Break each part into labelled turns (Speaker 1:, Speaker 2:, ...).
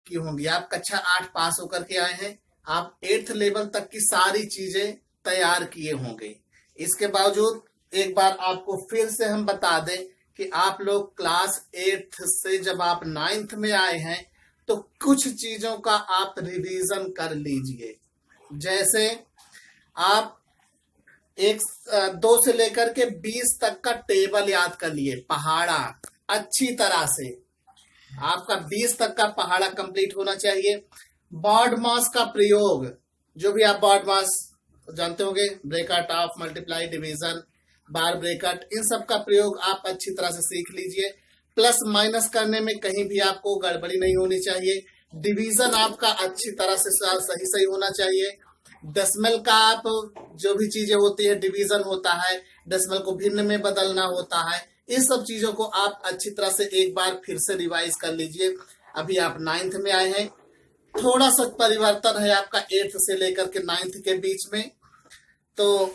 Speaker 1: की होंगी। आप कक्षा 8 पास होकर के आए हैं, आप 8th लेवल तक की सारी चीजें तैयार किए होंगे। इसके बावजूद एक बार आपको फिर से हम बता दें कि आप लोग क्लास 8th से जब आप 9th में आए हैं तो कुछ चीजों का आप रिवीजन कर लीजिए। जैसे आप 2 से लेकर के 20 तक का टेबल याद कर लिए, पहाड़ा अच्छी तरह से आपका 20 तक का पहाड़ा कंप्लीट होना चाहिए। बॉड मास का प्रयोग, जो भी आप बॉड मास जानते होंगे, bracket of, multiply, division, bar bracket, इन सब का प्रयोग आप अच्छी तरह से सीख लीजिए। प्लस माइनस करने में कहीं भी आपको गड़बड़ी नहीं होनी चाहिए। डिवीजन आपका अच्छी तरह से सही होना चाहिए। डेसिमल का आप जो भी चीजें होती है, डिवीजन होता है, डेसिमल को भिन्न में बदलना होता है, इस सब चीजों को आप अच्छी तरह से एक बार फिर से रिवाइज कर लीजिए। अभी आप 9th में आए हैं, थोड़ा सा परिवर्तन है आपका 8th से लेकर के 9th के बीच में। तो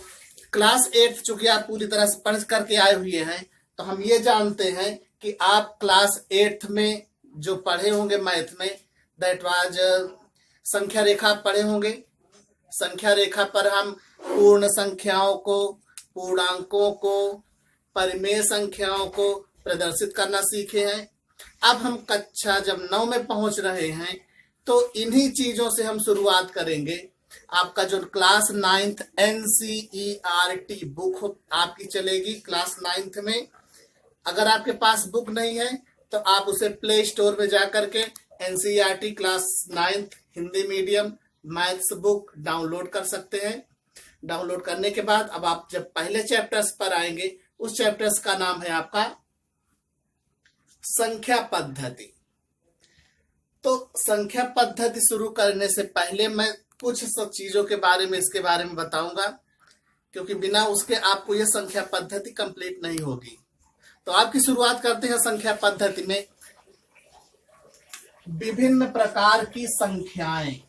Speaker 1: क्लास 8 चूंकि आप पूरी तरह से पढ़ करके आए हुए हैं, तो हम ये जानते हैं कि आप क्लास 8th में जो पढ़े होंगे मैथ में, दैट वाज संख्या रेखा पढ़े होंगे। संख्या रेखा पर हम पूर्ण संख्याओं को, पूर्णांकों को, परिमेय संख्याओं को प्रदर्शित करना सीखे हैं। अब हम कक्षा जब 9 में पहुंच रहे हैं तो इन्हीं चीजों से हम शुरुआत करेंगे। आपका जो क्लास 9th NCERT बुक आपकी चलेगी क्लास 9th में। अगर आपके पास बुक नहीं है तो आप उसे प्ले स्टोर में जाकर के NCERT class 9th Hindi medium maths book download कर सकते हैं। डाउनलोड करने के बाद अब आप जब पहले चैप्टर्स पर आएंगे, उस चैप्टर्स का नाम है आपका संख्या पद्धति। तो संख्या पद्धति शुरू करने से पहले मैं कुछ सब चीजों के बारे में, इसके बारे में बताऊंगा, क्योंकि बिना उसके आपको यह संख्या पद्धति कंप्लीट नहीं होगी। तो आपकी शुरुआत करते हैं संख्या पद्धति में। विभिन्न प्रकार की संख्याएं।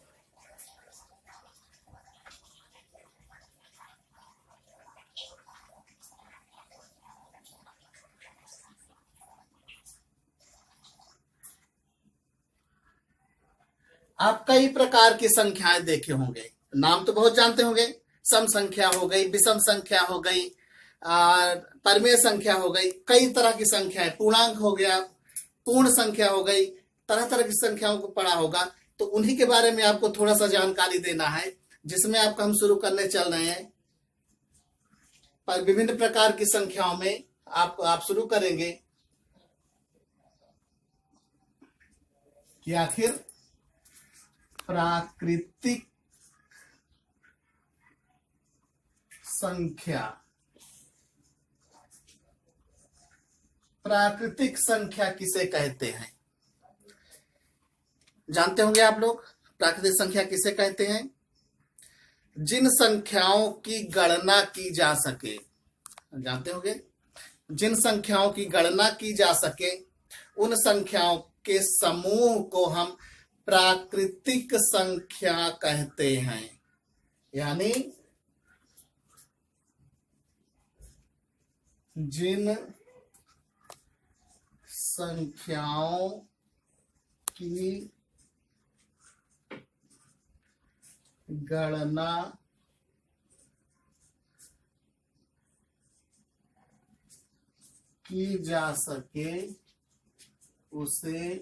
Speaker 1: आप कई प्रकार की संख्याएं देखे होंगे, नाम तो बहुत जानते होंगे। सम संख्या हो गई, विषम संख्या हो गई, परिमेय संख्या हो गई, कई तरह की संख्याएं, पूर्णांक हो गया, पूर्ण संख्या हो गई, तरह तरह की संख्याओं को पढ़ा होगा। तो उन्हीं के बारे में आपको थोड़ा सा जानकारी देना है, जिसमें आपका हम शुरू करने चल रहे हैं। पर विभिन्न प्रकार की संख्याओं में आप शुरू करेंगे कि आखिर प्राकृतिक संख्या, प्राकृतिक संख्या किसे कहते हैं? जानते होंगे आप लोग प्राकृतिक संख्या किसे कहते हैं? जिन संख्याओं की गणना की जा सके, जानते होंगे, जिन संख्याओं की गणना की जा सके उन संख्याओं के समूह को हम प्राकृतिक संख्या कहते हैं। यानी जिन संख्याओं की गणना की जा सके उसे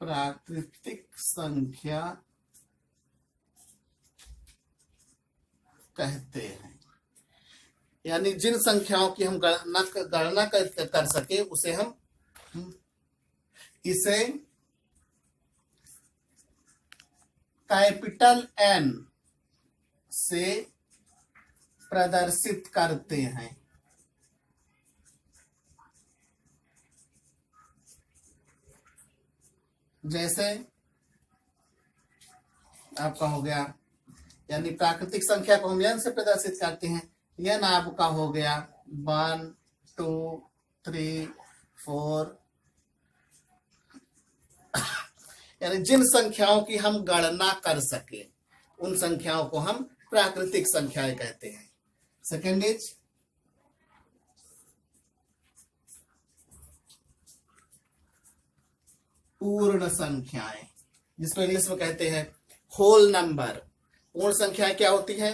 Speaker 1: प्राकृतिक संख्या कहते हैं। यानी जिन संख्याओं की हम गणना कर सके उसे हम इसे कैपिटल N से प्रदर्शित करते हैं। जैसे आपका हो गया, यानी प्राकृतिक संख्या को हम n से प्रदर्शित करते हैं। n आपका हो गया 1 2 3 4। यानी जिन संख्याओं की हम गणना कर सके उन संख्याओं को हम प्राकृतिक संख्याएं कहते हैं। सेकेंड इज पूर्ण संख्याएं, जिसको इंग्लिश में कहते हैं होल नंबर। पूर्ण संख्याएं क्या होती है?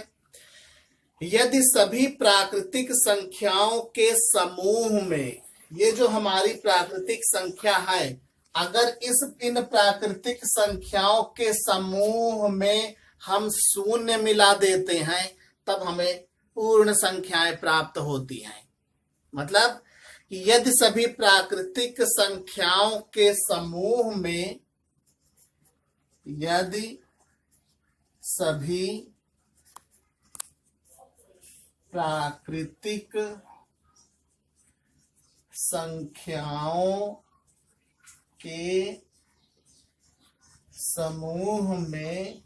Speaker 1: यदि सभी प्राकृतिक संख्याओं के समूह में, ये जो हमारी प्राकृतिक संख्या है, अगर इन प्राकृतिक संख्याओं के समूह में हम शून्य मिला देते हैं तब हमें पूर्ण संख्याएं प्राप्त होती हैं। मतलब यदि सभी प्राकृतिक संख्याओं के समूह में, यदि सभी प्राकृतिक संख्याओं के समूह में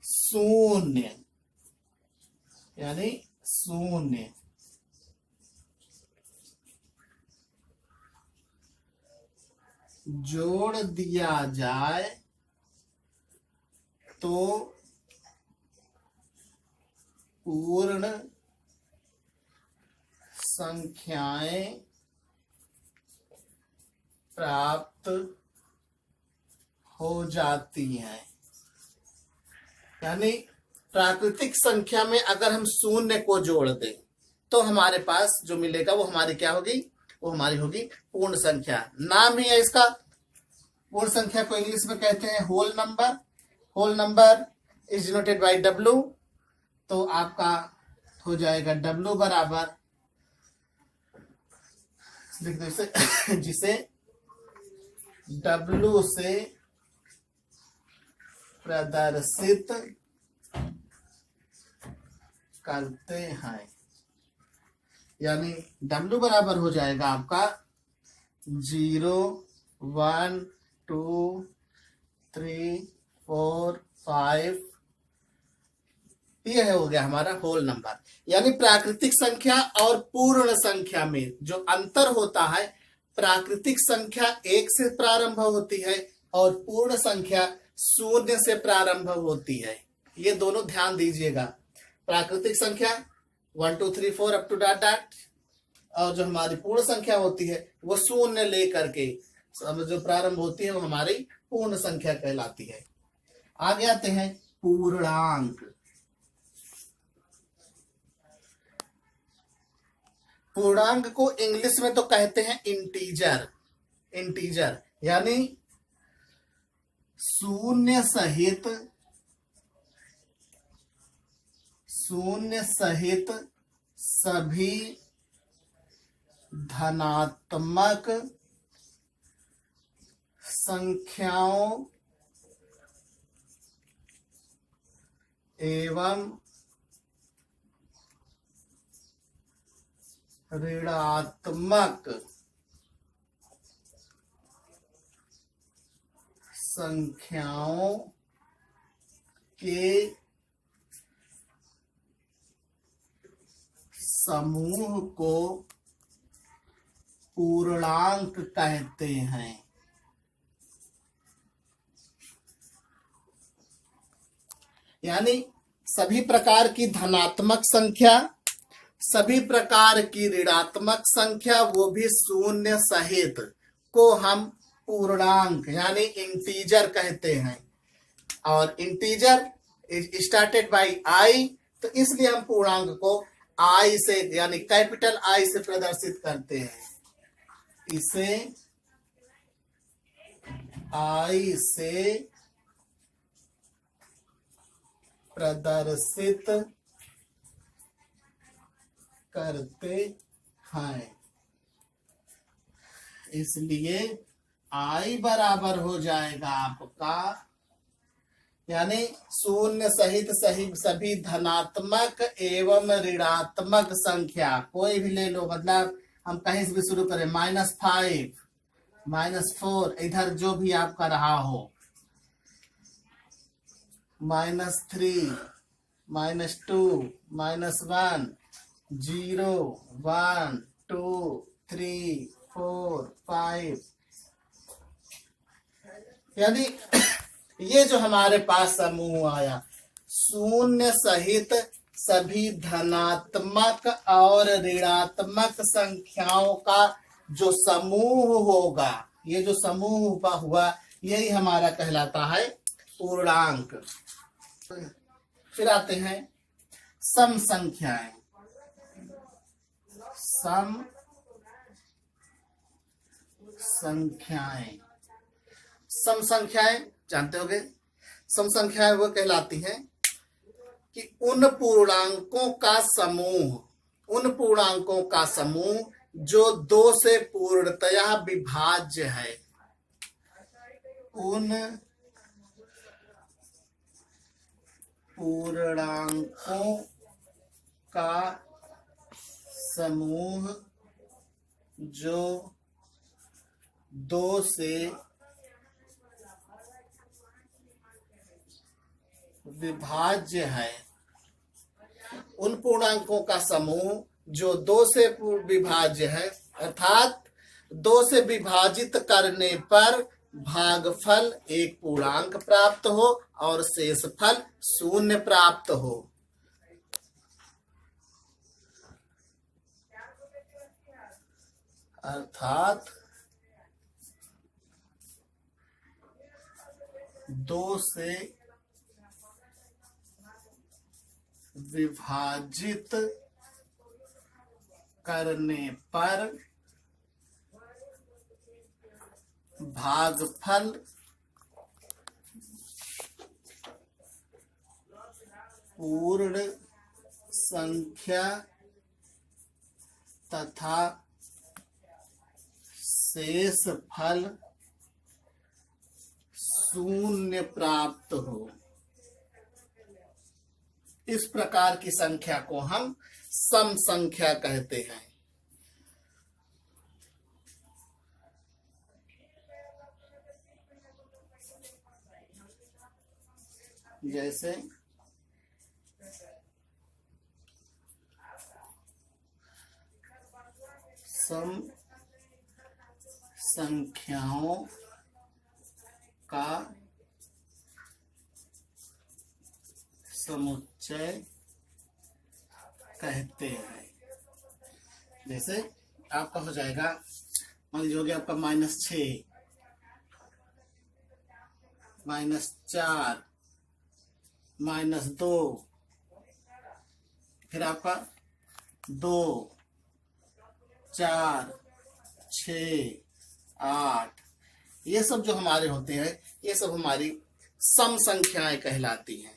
Speaker 1: शून्य, यानी शून्य जोड़ दिया जाए तो पूर्ण संख्याएं प्राप्त हो जाती हैं। यानी प्राकृतिक संख्या में अगर हम शून्य को जोड़ दें तो हमारे पास जो मिलेगा वो हमारी क्या होगी? वो हमारी होगी पूर्ण संख्या। नाम ही है इसका। पूर्ण संख्या को इंग्लिश में कहते हैं whole number. Whole number is denoted by W. तो आपका हो जाएगा डब्ल्यू बराबर, लिख दो जिसे डब्ल्यू से प्रदर्शित करते हैं। यानी W बराबर हो जाएगा आपका 0, 1, 2, 3, 4, 5। यह हो गया हमारा होल नंबर। यानी प्राकृतिक संख्या और पूर्ण संख्या में जो अंतर होता है, प्राकृतिक संख्या 1 से प्रारंभ होती है और पूर्ण संख्या 0 से प्रारंभ होती है। ये दोनों ध्यान दीजिएगा। प्राकृतिक संख्या 1, 2, 3, 4 अप टू डॉट डॉट, और जो हमारी पूर्ण संख्या होती है वो 0 लेकर के जो प्रारंभ होती है वो हमारी पूर्ण संख्या कहलाती है। आगे आते हैं पूर्णांक। पूर्णांक को इंग्लिश में तो कहते हैं इंटीजर। इंटीजर यानी शून्य सहित सभी धनात्मक संख्याओं एवं ऋणात्मक संख्याओं के समूह को पूर्णांक कहते हैं। यानी सभी प्रकार की धनात्मक संख्या, सभी प्रकार की ऋणात्मक संख्या, वो भी 0 सहित, को हम पूर्णांक यानी इंटीजर कहते हैं। और इंटीजर इज स्टार्टेड बाय आई, तो इसलिए हम पूर्णांक को आई से यानी कैपिटल आई से प्रदर्शित करते हैं। इसे आई से प्रदर्शित करते हैं। इसलिए आई बराबर हो जाएगा आपका, यानी 0 सहित सभी धनात्मक एवं ऋणात्मक संख्या कोई भी ले लो, मतलब हम कहीं से भी शुरू करें, -5, -4, इधर जो भी आपका रहा हो, -3, -2, -1, 0, 1, 2, 3, 4, 5। यानी ये जो हमारे पास समूह आया, 0 सहित सभी धनात्मक और ऋणात्मक संख्याओं का जो समूह होगा, ये जो समूह हुआ यही हमारा कहलाता है पूर्णांक। फिर आते हैं सम संख्याएं। सम संख्याएं, सम संख्याएं जानते होंगे। सम संख्याएं वो कहलाती हैं कि उन पूर्णांकों का समूह जो 2 से पूर्णतया विभाज्य है। उन पूर्णांकों का समूह जो 2 से विभाज्य है। उन पूर्णांकों का समूह जो 2 से विभाज्य है, अर्थात 2 से विभाजित करने पर भागफल एक पूर्णांक प्राप्त हो और शेषफल 0 प्राप्त हो। अर्थात 2 से विभाजित करने पर भागफल पूर्ण संख्या तथा शेषफल 0 प्राप्त हो। इस प्रकार की संख्या को हम सम संख्या कहते हैं। जैसे सम संख्याओं का समुच्चय कहते हैं। जैसे आपका हो जाएगा, मान लीजिए हो गया आपका -6, -4, -2, फिर आपका 2, 4, 6, 8, ये सब जो हमारे होते हैं ये सब हमारी सम संख्याएं कहलाती हैं।